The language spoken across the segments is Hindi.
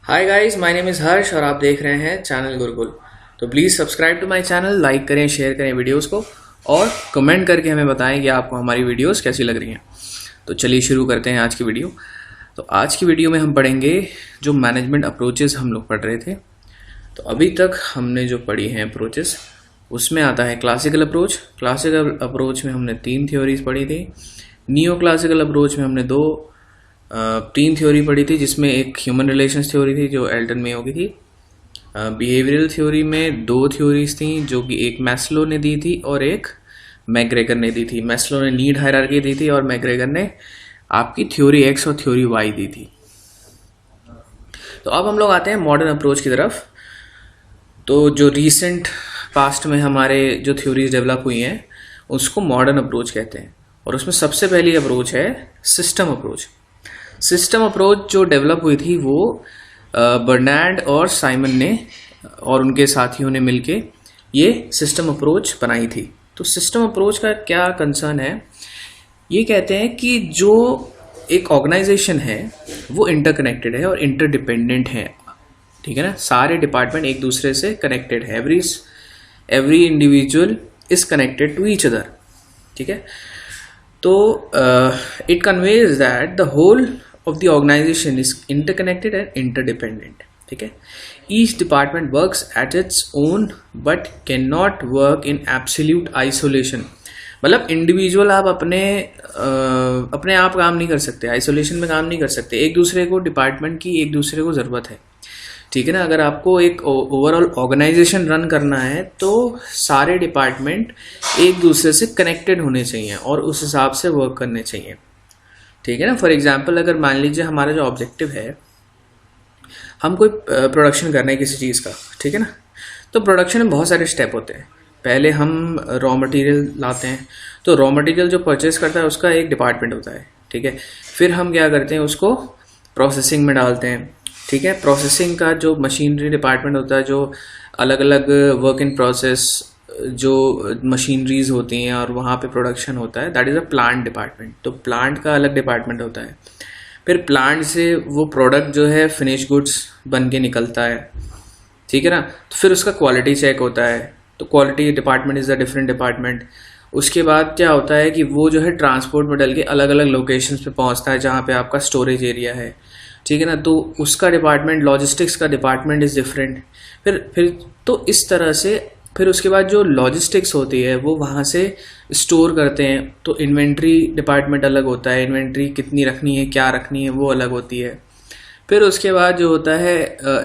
Hi guys, my name is Harsh और आप देख रहे हैं चैनल गुरुकुल। तो please subscribe to my channel, like करें, शेयर करें वीडियोस को और कमेंट करके हमें बताएं कि आपको हमारी वीडियोस कैसी लग रही हैं। तो चलिए शुरू करते हैं आज की वीडियो। तो आज की वीडियो में हम पढ़ेंगे जो मैनेजमेंट अप्रोचेस हम लोग पढ़ रहे थे। तो अभी तक हमने जो पढ़ी हैं अप्रोचेस, उसमें आता है क्लासिकल अप्रोच। क्लासिकल अप्रोच में हमने 3 थ्योरीज पढ़ी थी। नियो क्लासिकल अप्रोच में हमने 3 थ्योरी पढ़ी थी, जिसमें एक ह्यूमन रिलेशंस थ्योरी थी जो एल्टन मेयो की थी। बिहेवियरल थ्योरी में 2 थ्योरीज थी, जो कि एक मैस्लो ने दी थी और एक मैकग्रेगर ने दी थी। मैस्लो ने नीड हायरार्की दी थी और मैकग्रेगर ने आपकी थ्योरी एक्स और थ्योरी वाई दी थी। तो अब हम लोग आते हैं मॉडर्न अप्रोच की तरफ। तो जो रिसेंट पास्ट में हमारे जो थ्योरीज डेवलप हुई हैं उसको मॉडर्न अप्रोच कहते हैं, और उसमें सबसे पहली अप्रोच है सिस्टम अप्रोच। सिस्टम अप्रोच जो डेवलप हुई थी वो बर्नार्ड और साइमन ने और उनके साथियों ने मिलके ये सिस्टम अप्रोच बनाई थी। तो सिस्टम अप्रोच का क्या कंसर्न है, ये कहते हैं कि जो एक ऑर्गेनाइजेशन है वो इंटरकनेक्टेड है और इंटरडिपेंडेंट है। ठीक है ना, सारे डिपार्टमेंट एक दूसरे से कनेक्टेड है। Every individual is connected to each other. ठीक है, तो it conveys that the whole of the organization is interconnected and interdependent. ठीक है, each department works at its own but cannot work in absolute isolation। मतलब इंडिविजुअल आप अपने आप काम नहीं कर सकते, आइसोलेशन में काम नहीं कर सकते। एक दूसरे को, डिपार्टमेंट की एक दूसरे को ज़रूरत है। ठीक है ना, अगर आपको एक ओवरऑल ऑर्गेनाइजेशन रन करना है तो सारे डिपार्टमेंट एक दूसरे से कनेक्टेड होने चाहिए और उस हिसाब से वर्क करने चाहिए। ठीक है ना, फॉर एग्जाम्पल अगर मान लीजिए हमारा जो ऑब्जेक्टिव है, हम कोई प्रोडक्शन करना है किसी चीज़ का। ठीक है ना, तो प्रोडक्शन में बहुत सारे स्टेप होते हैं। पहले हम रॉ मटेरियल लाते हैं, तो रॉ मटेरियल जो परचेज करता है उसका एक डिपार्टमेंट होता है। ठीक है, फिर हम क्या करते हैं, उसको प्रोसेसिंग में डालते हैं। ठीक है, प्रोसेसिंग का जो मशीनरी डिपार्टमेंट होता है, जो अलग अलग वर्क इन प्रोसेस जो मशीनरीज होती हैं और वहाँ पे प्रोडक्शन होता है, that is a plant department. तो प्लांट का अलग डिपार्टमेंट होता है। फिर प्लांट से वो प्रोडक्ट जो है फिनिश गुड्स बन के निकलता है। ठीक है ना, तो फिर उसका क्वालिटी चेक होता है, तो quality department is a different department. उसके बाद क्या होता है कि वो जो है ट्रांसपोर्ट में डल के अलग अलग लोकेशंस पे पहुँचता है जहाँ पे आपका स्टोरेज एरिया है। ठीक है ना, तो उसका डिपार्टमेंट, लॉजिस्टिक्स का डिपार्टमेंट इज़ डिफरेंट। फिर तो इस तरह से फिर उसके बाद जो लॉजिस्टिक्स होती है वो वहाँ से स्टोर करते हैं, तो इन्वेंट्री डिपार्टमेंट अलग होता है। इन्वेंट्री कितनी रखनी है, क्या रखनी है, वो अलग होती है। फिर उसके बाद जो होता है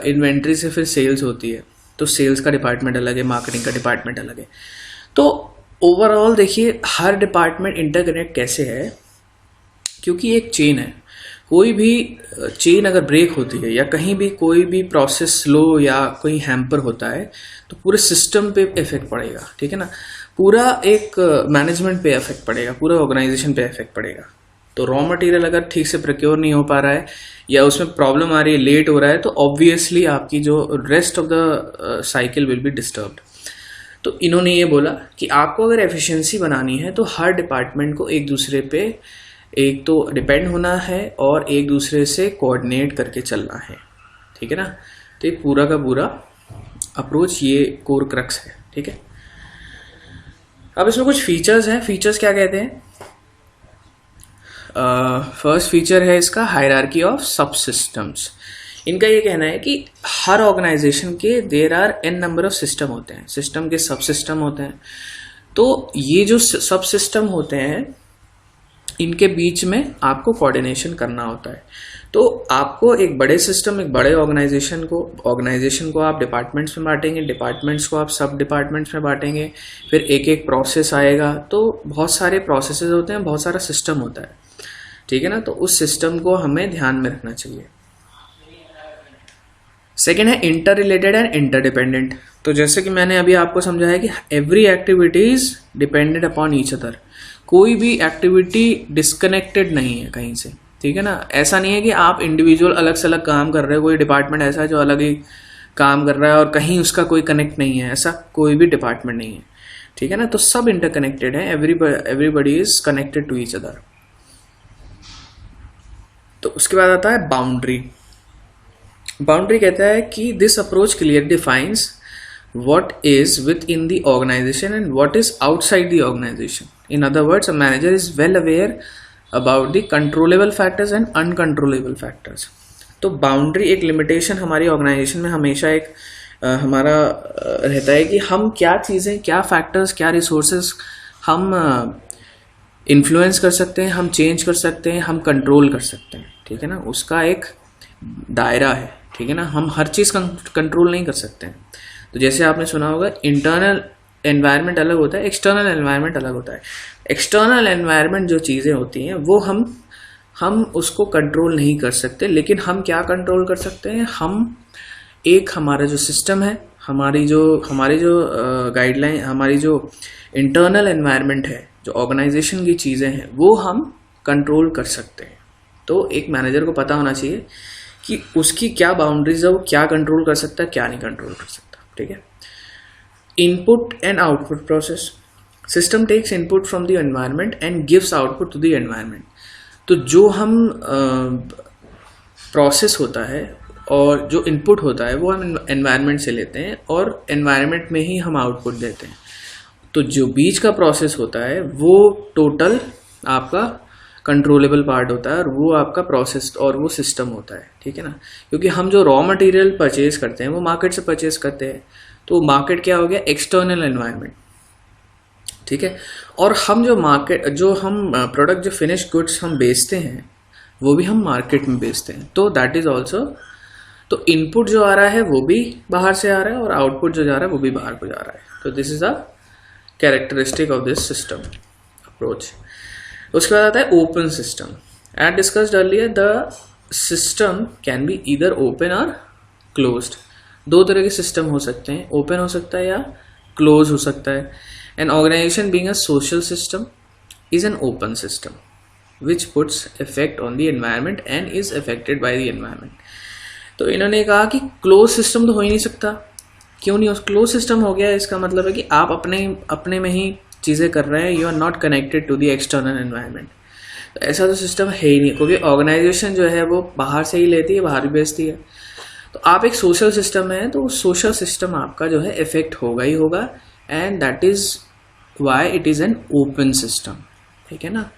इन्वेंट्री से फिर सेल्स होती है, तो सेल्स का डिपार्टमेंट अलग है, मार्केटिंग का डिपार्टमेंट अलग है। तो ओवरऑल देखिए हर डिपार्टमेंट इंटरकनेक्ट कैसे है, क्योंकि एक चेन है। कोई भी चेन अगर ब्रेक होती है या कहीं भी कोई भी प्रोसेस स्लो या कोई हैम्पर होता है तो पूरे सिस्टम पे इफेक्ट पड़ेगा। ठीक है ना, पूरा एक मैनेजमेंट पे इफेक्ट पड़ेगा, पूरा ऑर्गेनाइजेशन पे इफेक्ट पड़ेगा। तो रॉ मटेरियल अगर ठीक से प्रोक्योर नहीं हो पा रहा है या उसमें प्रॉब्लम आ रही है, लेट हो रहा है, तो ऑब्वियसली आपकी जो rest of the cycle will be disturbed. तो इन्होंने ये बोला कि आपको अगर एफिशिएंसी बनानी है तो हर डिपार्टमेंट को एक दूसरे पे एक तो डिपेंड होना है और एक दूसरे से कोऑर्डिनेट करके चलना है। ठीक है ना, तो ये पूरा का पूरा अप्रोच, ये कोर क्रक्स है। ठीक है, अब इसमें कुछ फीचर्स हैं। फीचर्स क्या कहते हैं? फर्स्ट फीचर है इसका हायरार्की ऑफ सब सिस्टम्स। इनका ये कहना है कि हर ऑर्गेनाइजेशन के there are n number of system होते हैं, सिस्टम के सब सिस्टम होते हैं। तो ये जो सब सिस्टम होते हैं इनके बीच में आपको कोऑर्डिनेशन करना होता है। तो आपको एक बड़े सिस्टम, एक बड़े ऑर्गेनाइजेशन को आप डिपार्टमेंट्स में बांटेंगे, डिपार्टमेंट्स को आप सब डिपार्टमेंट्स में बांटेंगे, फिर एक एक प्रोसेस आएगा। तो बहुत सारे प्रोसेसेस होते हैं, बहुत सारा सिस्टम होता है। ठीक है ना, तो उस सिस्टम को हमें ध्यान में रखना चाहिए। सेकेंड है इंटर रिलेटेड एंड इंटरडिपेंडेंट। तो जैसे कि मैंने अभी आपको समझाया कि every activity is dependent upon each other. कोई भी एक्टिविटी डिस्कनेक्टेड नहीं है कहीं से। ठीक है ना, ऐसा नहीं है कि आप इंडिविजुअल अलग से अलग काम कर रहे हो, कोई डिपार्टमेंट ऐसा है जो अलग ही काम कर रहा है और कहीं उसका कोई कनेक्ट नहीं है, ऐसा कोई भी डिपार्टमेंट नहीं है। ठीक है ना, तो सब इंटरकनेक्टेड है, everybody is connected to each other. तो उसके बाद आता है बाउंड्री। बाउंड्री कहता है कि this approach clear defines what is within the organization and what is outside the organization. In other words, a manager is well aware about the controllable factors and uncontrollable factors. तो बाउंड्री एक लिमिटेशन हमारी ऑर्गेनाइजेशन में हमेशा एक हमारा रहता है कि हम क्या चीज़ें, क्या फैक्टर्स, क्या रिसोर्सेज हम इन्फ्लुएंस कर सकते हैं, हम चेंज कर सकते हैं, हम कंट्रोल कर सकते हैं, ठीक है ना. उसका एक दायरा है, ठीक है ना. हम हर चीज़ कंट्रोल नहीं कर सकते हैं. तो जैसे आपने सुना होगा इंटरनल एनवायरनमेंट अलग होता है, एक्सटर्नल एनवायरनमेंट अलग होता है. एक्सटर्नल एनवायरनमेंट जो चीज़ें होती हैं वो हम उसको कंट्रोल नहीं कर सकते, लेकिन हम क्या कंट्रोल कर सकते हैं. हम एक हमारा जो सिस्टम है, हमारी जो गाइडलाइन, हमारी जो इंटरनल एनवायरनमेंट है, जो ऑर्गेनाइजेशन की चीज़ें हैं, वो हम कंट्रोल कर सकते हैं. तो एक मैनेजर को पता होना चाहिए कि उसकी क्या बाउंड्रीज है, वो क्या कंट्रोल कर सकता है, क्या नहीं कंट्रोल कर सकता. ठीक है. Input and output process. System takes input from the environment and gives output to the environment. तो जो हम प्रोसेस होता है और जो इनपुट होता है वो हम एनवायरनमेंट से लेते हैं और एनवायरनमेंट में ही हम आउटपुट देते हैं. तो जो बीच का प्रोसेस होता है वो टोटल आपका कंट्रोलेबल पार्ट होता है और वो आपका प्रोसेस और वो सिस्टम होता है. ठीक है ना. क्योंकि हम जो रॉ मटेरियल परचेज करते हैं वो मार्केट से परचेज करते हैं. तो मार्केट क्या हो गया, एक्सटर्नल एनवायरनमेंट. ठीक है. और हम जो हम प्रोडक्ट, जो फिनिश गुड्स हम बेचते हैं वो भी हम मार्केट में बेचते हैं. तो दैट इज ऑल्सो, तो इनपुट जो आ रहा है वो भी बाहर से आ रहा है और आउटपुट जो जा रहा है वो भी बाहर को जा रहा है. तो this is a characteristic of this system approach. उसके बाद आता है open system. As discussed earlier, the system can be either open or closed. दो तरह के सिस्टम हो सकते हैं, ओपन हो सकता है या क्लोज हो सकता है. An organisation being a social system is an open system which puts effect on the environment and is affected by the environment. तो इन्होंने कहा कि क्लोज सिस्टम तो हो ही नहीं सकता. क्यों नहीं? क्लोज सिस्टम हो गया, इसका मतलब है कि आप अपने में ही चीज़ें कर रहे हैं. You are not connected to the external environment. तो ऐसा तो सिस्टम है ही नहीं, क्योंकि ऑर्गेनाइजेशन जो है वो बाहर से ही लेती है, बाहर भी बेचती है. तो आप एक सोशल सिस्टम है, तो सोशल सिस्टम आपका जो है इफेक्ट होगा ही होगा. And that is why it is an open system. ठीक है ना.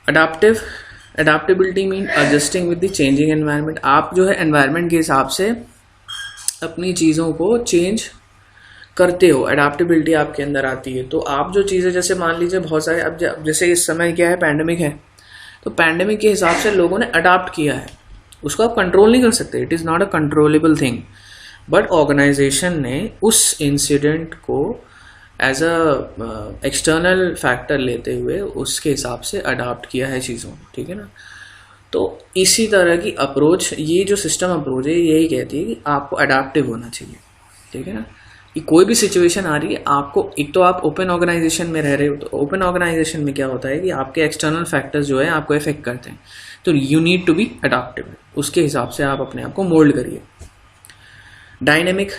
Adaptability mean adjusting with the changing environment. आप जो है एनवायरनमेंट के हिसाब से अपनी चीज़ों को चेंज करते हो. अडेप्टेबिलिटी आपके अंदर आती है. तो आप जो चीज़ें, जैसे मान लीजिए बहुत सारे, अब जैसे इस समय क्या है, पैंडेमिक है, तो पैंडेमिक के हिसाब से लोगों ने अडाप्ट किया है. उसको आप कंट्रोल नहीं कर सकते. It is not a controllable thing. But organisation ने उस इंसिडेंट को एज अ एक्सटर्नल फैक्टर लेते हुए उसके हिसाब से अडाप्ट किया है चीज़ों को. ठीक है ना. तो इसी तरह की अप्रोच, ये जो सिस्टम अप्रोच है, यही कहती है कि आपको अडाप्टिव होना चाहिए. ठीक है ना. कि कोई भी सिचुएशन आ रही है आपको, एक तो आप ओपन ऑर्गेनाइजेशन में रह रहे हो, तो ओपन ऑर्गेनाइजेशन में क्या होता है कि आपके एक्सटर्नल फैक्टर्स जो है आपको इफेक्ट करते हैं. तो you need to be adaptive. उसके हिसाब से आप अपने आप को मोल्ड करिए. Dynamic,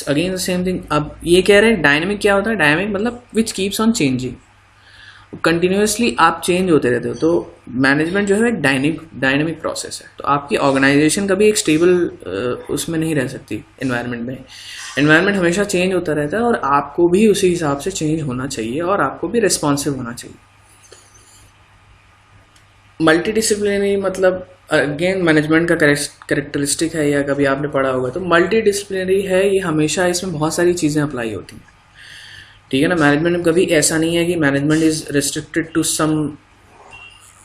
again same thing. अब ये कह रहे हैं डायनेमिक क्या होता है. डायनेमिक मतलब which keeps on changing. Continuously आप चेंज होते रहते हो. तो मैनेजमेंट जो है डायनेमिक प्रोसेस है. तो आपकी ऑर्गेनाइजेशन कभी एक स्टेबल उसमें नहीं रह सकती. एनवायरनमेंट में एनवायरनमेंट हमेशा चेंज होता रहता है और आपको भी उसी हिसाब से चेंज होना चाहिए और आपको भी रिस्पॉन्सिव होना चाहिए. मल्टी डिसिप्लिनरी मतलब अगेन मैनेजमेंट का कैरेक्टरिस्टिक है, या कभी आपने पढ़ा होगा. तो मल्टी डिसिप्लिनरी है, ये हमेशा इसमें बहुत सारी चीज़ें अप्लाई होती हैं. ठीक है ना. मैनेजमेंट में कभी ऐसा नहीं है कि management is restricted to some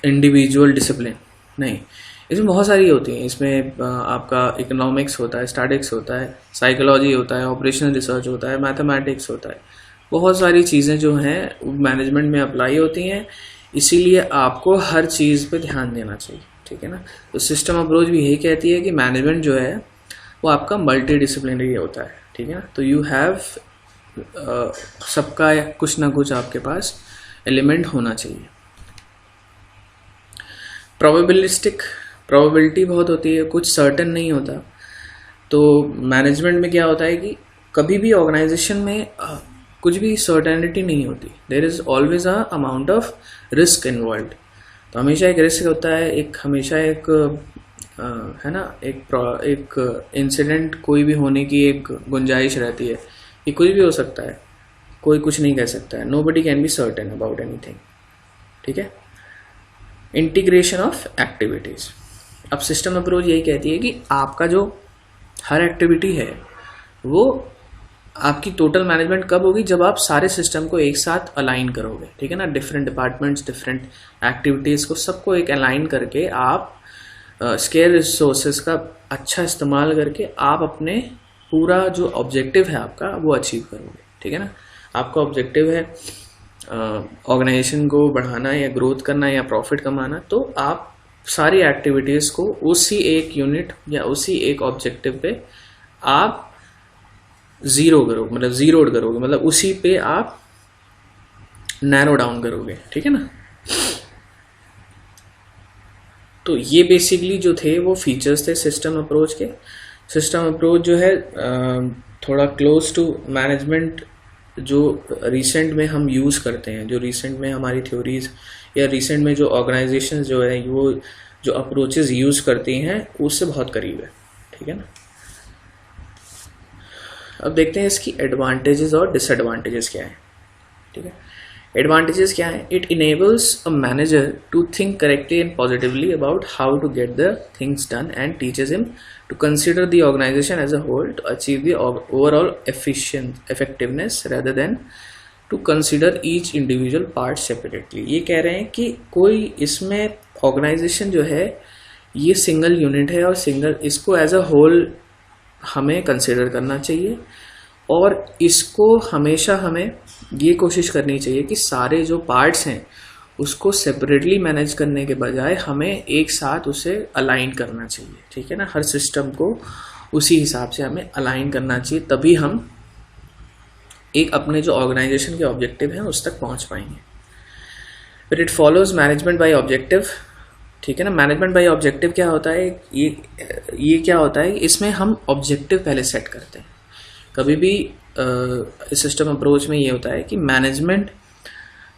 individual discipline. नहीं, इसमें बहुत सारी होती हैं. इसमें आपका इकोनॉमिक्स होता है, स्टैटिक्स होता है, साइकोलॉजी होता है, ऑपरेशनल रिसर्च होता है, मैथमेटिक्स होता है. बहुत सारी चीज़ें जो हैं मैनेजमेंट में अप्लाई होती हैं. इसीलिए आपको हर चीज़ पे ध्यान देना चाहिए. ठीक है ना. तो सिस्टम अप्रोच भी यही कहती है कि मैनेजमेंट जो है वो आपका मल्टी डिसिप्लिनरी होता है. ठीक है ना. तो यू हैव सबका कुछ ना कुछ आपके पास एलिमेंट होना चाहिए. प्रोबेबिलिटी बहुत होती है, कुछ सर्टेन नहीं होता. तो मैनेजमेंट में क्या होता है कि कभी भी ऑर्गेनाइजेशन में कुछ भी सर्टेनिटी नहीं होती. There is always a amount of risk involved. तो हमेशा एक रिस्क होता है, हमेशा एक है ना, एक इंसिडेंट कोई भी होने की एक गुंजाइश रहती है, ये कुछ भी हो सकता है, कोई कुछ नहीं कह सकता है, nobody can be certain about anything, ठीक है। इंटीग्रेशन ऑफ एक्टिविटीज, अब सिस्टम अप्रोच यही कहती है कि आपका जो हर एक्टिविटी है वो आपकी टोटल मैनेजमेंट कब होगी, जब आप सारे सिस्टम को एक साथ अलाइन करोगे, ठीक है ना, डिफरेंट डिपार्टमेंट्स, डिफरेंट एक्टिविटीज़ को सबको एक अलाइन करके आप स्केयर रिसोर्सेज का अच्छा इस्तेमाल करके आप अपने पूरा जो ऑब्जेक्टिव है आपका वो अचीव करोगे, ठीक है ना। आपका ऑब्जेक्टिव है ऑर्गेनाइजेशन को बढ़ाना या ग्रोथ करना या प्रॉफिट कमाना, तो आप सारी एक्टिविटीज़ को उसी एक यूनिट या उसी एक ऑब्जेक्टिव पे आप ज़ीरोड करोगे, मतलब उसी पे आप नैरो डाउन करोगे, ठीक है ना। तो ये बेसिकली जो थे वो फीचर्स थे सिस्टम अप्रोच के। सिस्टम अप्रोच जो है थोड़ा क्लोज टू मैनेजमेंट जो रिसेंट में हम यूज़ करते हैं, जो रिसेंट में हमारी थ्योरीज या रिसेंट में जो ऑर्गेनाइजेशंस जो है वो जो अप्रोचेस यूज़ करती हैं उससे बहुत करीब है, ठीक है ना। अब देखते हैं इसकी एडवांटेजेस और डिसएडवांटेजेस क्या है, ठीक है। एडवांटेजेस क्या है, it enables a manager to think correctly and positively about how to get the things done and teaches him to consider the organisation as a whole to achieve the overall effectiveness rather than to consider each individual part separately. ये कह रहे हैं कि कोई इसमें ऑर्गेनाइजेशन जो है ये सिंगल यूनिट है और सिंगल इसको एज अ होल हमें कंसिडर करना चाहिए और इसको हमेशा हमें ये कोशिश करनी चाहिए कि सारे जो पार्ट्स हैं उसको सेपरेटली मैनेज करने के बजाय हमें एक साथ उसे अलाइन करना चाहिए, ठीक है ना। हर सिस्टम को उसी हिसाब से हमें अलाइन करना चाहिए, तभी हम एक अपने जो ऑर्गेनाइजेशन के ऑब्जेक्टिव हैं उस तक पहुंच पाएंगे। फिर it follows management by objective, ठीक है ना। मैनेजमेंट बाय ऑब्जेक्टिव क्या होता है, ये क्या होता है, इसमें हम ऑब्जेक्टिव पहले सेट करते हैं। कभी भी सिस्टम अप्रोच में ये होता है कि मैनेजमेंट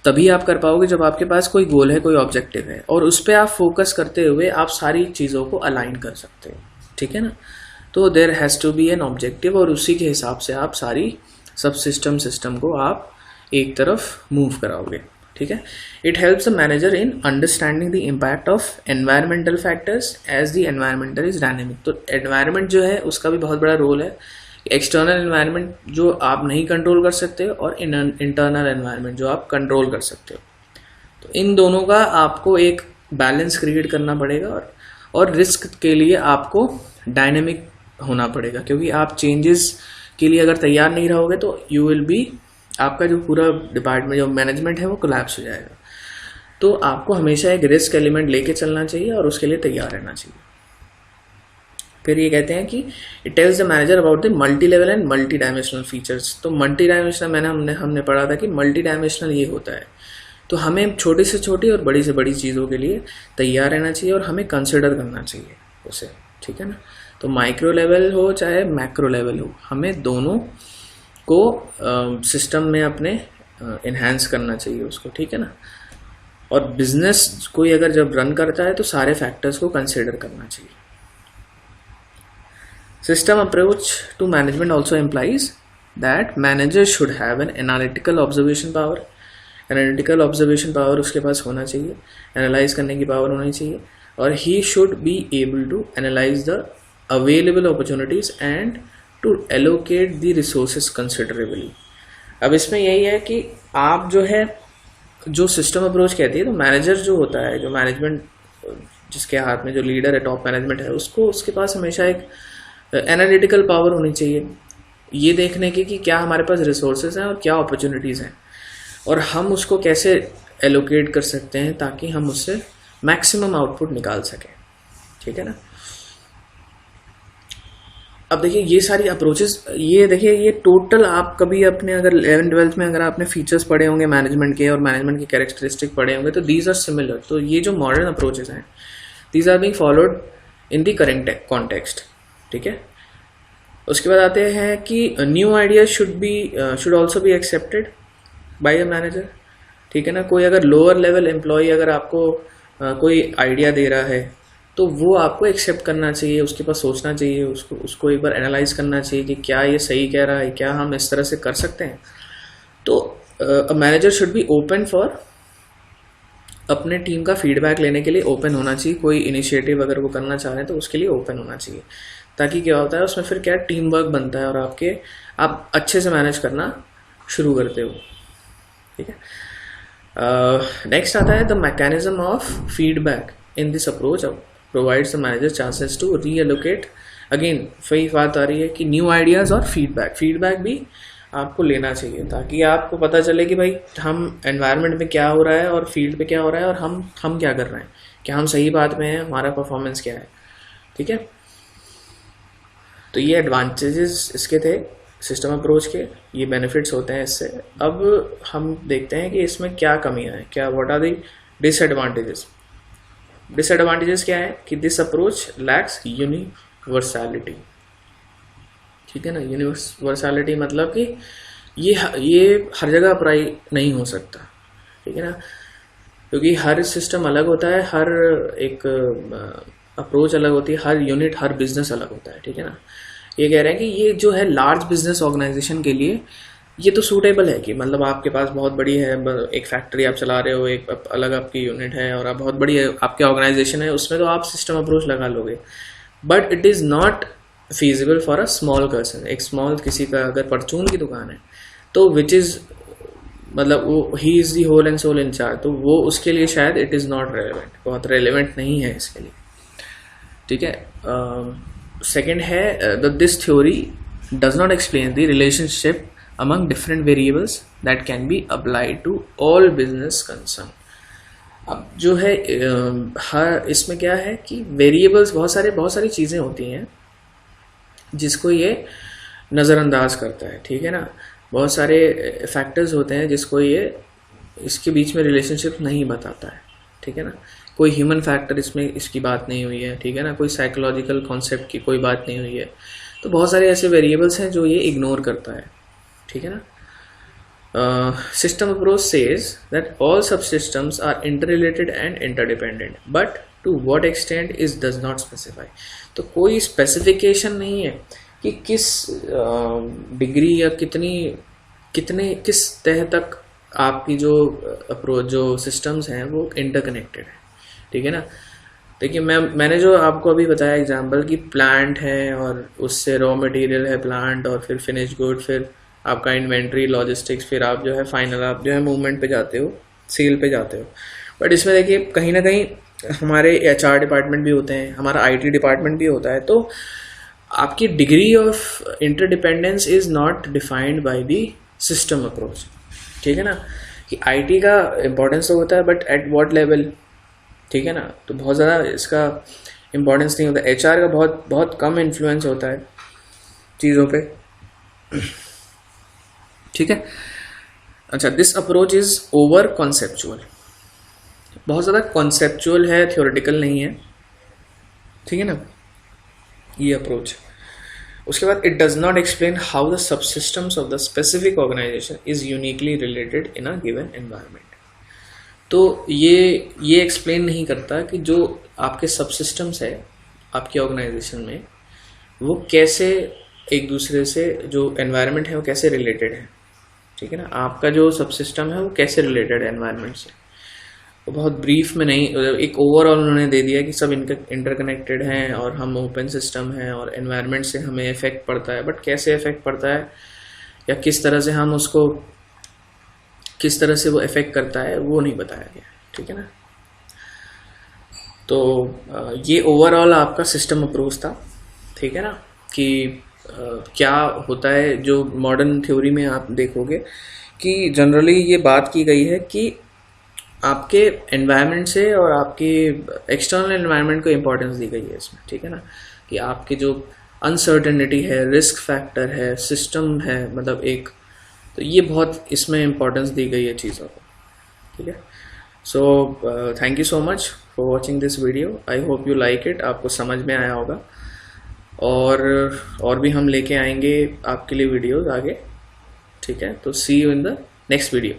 तभी आप कर पाओगे जब आपके पास कोई गोल है, कोई ऑब्जेक्टिव है और उस पर आप फोकस करते हुए आप सारी चीज़ों को अलाइन कर सकते हो, ठीक है ना। तो there has to be an objective और उसी के हिसाब से आप सारी सब सिस्टम को आप एक तरफ मूव कराओगे, ठीक है। It helps the manager in understanding the impact of environmental factors as the environmental is dynamic. तो एनवायरमेंट जो है उसका भी बहुत बड़ा रोल है। एक्सटर्नल एनवायरमेंट जो आप नहीं कंट्रोल कर सकते हो और इंटरनल एनवायरमेंट जो आप कंट्रोल कर सकते हो, तो इन दोनों का आपको एक बैलेंस क्रिएट करना पड़ेगा और रिस्क के लिए आपको डायनेमिक होना पड़ेगा, क्योंकि आप चेंजेस के लिए अगर तैयार नहीं रहोगे तो यू विल बी, आपका जो पूरा डिपार्टमेंट जो मैनेजमेंट है वो कोलैप्स हो जाएगा। तो आपको हमेशा एक रिस्क एलिमेंट लेके चलना चाहिए और उसके लिए तैयार रहना चाहिए। फिर ये कहते हैं कि it tells the manager about the multi level and multi dimensional features. तो मल्टी डायमेंशनल हमने पढ़ा था कि मल्टी डायमेंशनल ये होता है, तो हमें छोटी से छोटी और बड़ी से बड़ी चीज़ों के लिए तैयार रहना चाहिए और हमें कंसिडर करना चाहिए उसे, ठीक है ना। तो माइक्रो लेवल हो चाहे मैक्रो लेवल हो, हमें दोनों को सिस्टम में अपने इन्हांस करना चाहिए उसको, ठीक है ना। और बिजनेस कोई अगर जब रन करता है तो सारे फैक्टर्स को कंसिडर करना चाहिए। System approach to management also implies that managers should have an analytical observation power. Analytical observation power उसके पास होना चाहिए, analyze करने की power होनी चाहिए और he should be able to analyze the available opportunities and to allocate the resources considerably. अब इसमें यही है कि आप जो है जो सिस्टम अप्रोच कहती है, तो मैनेजर जो होता है, जो मैनेजमेंट जिसके हाथ में जो लीडर है, टॉप मैनेजमेंट है, उसको उसके पास हमेशा एक एनालिटिकल पावर होनी चाहिए ये देखने की कि क्या हमारे पास रिसोर्सेज हैं और क्या अपॉर्चुनिटीज़ हैं और हम उसको कैसे एलोकेट कर सकते हैं ताकि हम उससे मैक्सिमम आउटपुट निकाल सकें, ठीक है ना। अब देखिए ये सारी अप्रोचेस, ये देखिए ये टोटल आप कभी अपने अगर 11th-12th में अगर आपने फीचर्स पढ़े होंगे मैनेजमेंट के और मैनेजमेंट के कैरेक्टरिस्टिक पढ़े होंगे तो दीज आर सिमिलर। तो ये जो मॉडर्न अप्रोचेस हैं these are being followed in the current context, ठीक है। उसके बाद आते हैं कि new idea should also be accepted by a manager, ठीक है ना। कोई अगर लोअर लेवल एम्प्लॉय अगर आपको कोई आइडिया दे रहा है तो वो आपको एक्सेप्ट करना चाहिए, उसके पास सोचना चाहिए, उसको एक बार एनालाइज करना चाहिए कि क्या ये सही कह रहा है, क्या हम इस तरह से कर सकते हैं। तो a manager should be open for, अपने टीम का फीडबैक लेने के लिए ओपन होना चाहिए। कोई इनिशिएटिव अगर वो करना चाह रहे हैं तो उसके लिए ओपन होना चाहिए, ताकि क्या होता है उसमें फिर क्या टीम वर्क बनता है और आप अच्छे से मैनेज करना शुरू करते हो। ठीक है, नेक्स्ट आता है the mechanism of feedback in this approach provides the manager chances to reallocate. अगेन वही बात आ रही है कि न्यू आइडियाज और फीडबैक भी आपको लेना चाहिए, ताकि आपको पता चले कि भाई हम एनवायरनमेंट में क्या हो रहा है और फील्ड पे क्या हो रहा है और हम क्या कर रहे हैं, क्या हम सही बात में हैं, हमारा परफॉर्मेंस क्या है। ठीक है, तो ये एडवांटेजेस इसके थे सिस्टम अप्रोच के, ये बेनिफिट्स होते हैं इससे। अब हम देखते हैं कि इसमें क्या कमियां हैं, क्या what are the disadvantages. Disadvantages क्या है कि दिस अप्रोच लैक्स यूनिवर्सैलिटी। ठीक है ना, यूनिवर्सैलिटी मतलब कि ये हर जगह अप्लाई नहीं हो सकता। ठीक है ना, क्योंकि हर सिस्टम अलग होता है, हर एक अप्रोच अलग होती है, हर यूनिट हर बिजनेस अलग होता है। ठीक है ना, ये कह रहे हैं कि ये जो है लार्ज बिजनेस ऑर्गेनाइजेशन के लिए ये तो सूटेबल है कि मतलब आपके पास बहुत बड़ी है, एक फैक्ट्री आप चला रहे हो, एक अलग आपकी यूनिट है और आप बहुत बड़ी है आपकी ऑर्गेनाइजेशन है, उसमें तो आप सिस्टम अप्रोच लगा लोगे। But it is not feasible for a small person. एक स्मॉल किसी का अगर परचून की दुकान है तो विच इज़ मतलब वो ही is the whole and sole in charge, तो वो उसके लिए शायद इट इज़ नॉट रेलेवेंट, बहुत रेलेवेंट नहीं है इसके लिए। ठीक है, सेकेंड है this theory does not explain the relationship among different variables that can be applied to all business concern। अब जो है हर इसमें क्या है कि वेरिएबल्स बहुत सारी चीज़ें होती हैं जिसको ये नज़रअंदाज करता है। ठीक है ना, बहुत सारे फैक्टर्स होते हैं जिसको ये इसके बीच में रिलेशनशिप नहीं बताता है। ठीक है ना, कोई ह्यूमन फैक्टर इसमें इसकी बात नहीं हुई है। ठीक है ना, कोई साइकोलॉजिकल कॉन्सेप्ट की कोई बात नहीं हुई है। तो बहुत सारे ऐसे वेरिएबल्स हैं जो ये इग्नोर करता है। ठीक है ना, system approach says that all subsystems are interrelated and interdependent, but to what extent is does not specify. तो कोई स्पेसिफिकेशन नहीं है कि किस डिग्री या किस तह तक आपकी जो अप्रोच जो सिस्टम्स हैं वो इंटरकनेक्टेड है। ठीक है ना, देखिए मैंने जो आपको अभी बताया एग्जांपल कि प्लांट है और उससे रॉ मटेरियल है प्लांट, और फिर फिनिश गुड, फिर आपका इन्वेंट्री, लॉजिस्टिक्स, फिर आप जो है फाइनल आप जो है मूवमेंट पे जाते हो, सेल पे जाते हो। बट इसमें देखिए कहीं ना कहीं हमारे HR डिपार्टमेंट भी होते हैं, हमारा IT डिपार्टमेंट भी होता है। तो आपकी degree of interdependence is not defined by the system approach. ठीक है ना, कि IT का इम्पोर्टेंस तो होता है बट एट व्हाट लेवल। ठीक है ना, तो बहुत ज़्यादा इसका इम्पोर्टेंस नहीं होता। HR का बहुत कम इन्फ्लुएंस होता है चीज़ों पे। ठीक है, अच्छा, this approach is over conceptual, बहुत ज़्यादा कॉन्सेप्चुअल है, थ्योरेटिकल नहीं है। ठीक है ना, ये अप्रोच। उसके बाद it does not explain how the subsystems of the specific organisation is uniquely related in a given environment. तो ये एक्सप्लेन नहीं करता कि जो आपके सबसिस्टम्स है आपकी ऑर्गेनाइजेशन में वो कैसे एक दूसरे से, जो एनवायरनमेंट है वो कैसे रिलेटेड है। ठीक है ना, आपका जो सबसिस्टम है वो कैसे रिलेटेड है एनवायरनमेंट से। तो बहुत ब्रीफ में नहीं, एक ओवरऑल उन्होंने दे दिया कि सब इंटरकनेक्टेड हैं और हम ओपन सिस्टम हैं और एनवायरनमेंट से हमें इफेक्ट पड़ता है, बट कैसे इफेक्ट पड़ता है या किस तरह से हम उसको, किस तरह से वो इफेक्ट करता है वो नहीं बताया गया। ठीक है ना, तो ये ओवरऑल आपका सिस्टम अप्रोच था। ठीक है ना, कि क्या होता है जो मॉडर्न थ्योरी में आप देखोगे कि जनरली ये बात की गई है कि आपके एनवायरनमेंट से और आपके एक्सटर्नल एनवायरनमेंट को इम्पोर्टेंस दी गई है इसमें। ठीक है ना, कि आपकी जो अनसर्टेनिटी है, रिस्क फैक्टर है, सिस्टम है, मतलब एक, तो ये बहुत इसमें इम्पोर्टेंस दी गई है चीज़ों को। ठीक है, so thank you so much for watching this video. I hope you like it, आपको समझ में आया होगा। और भी हम लेके आएंगे आपके लिए वीडियोस आगे। ठीक है, तो see you in the next video.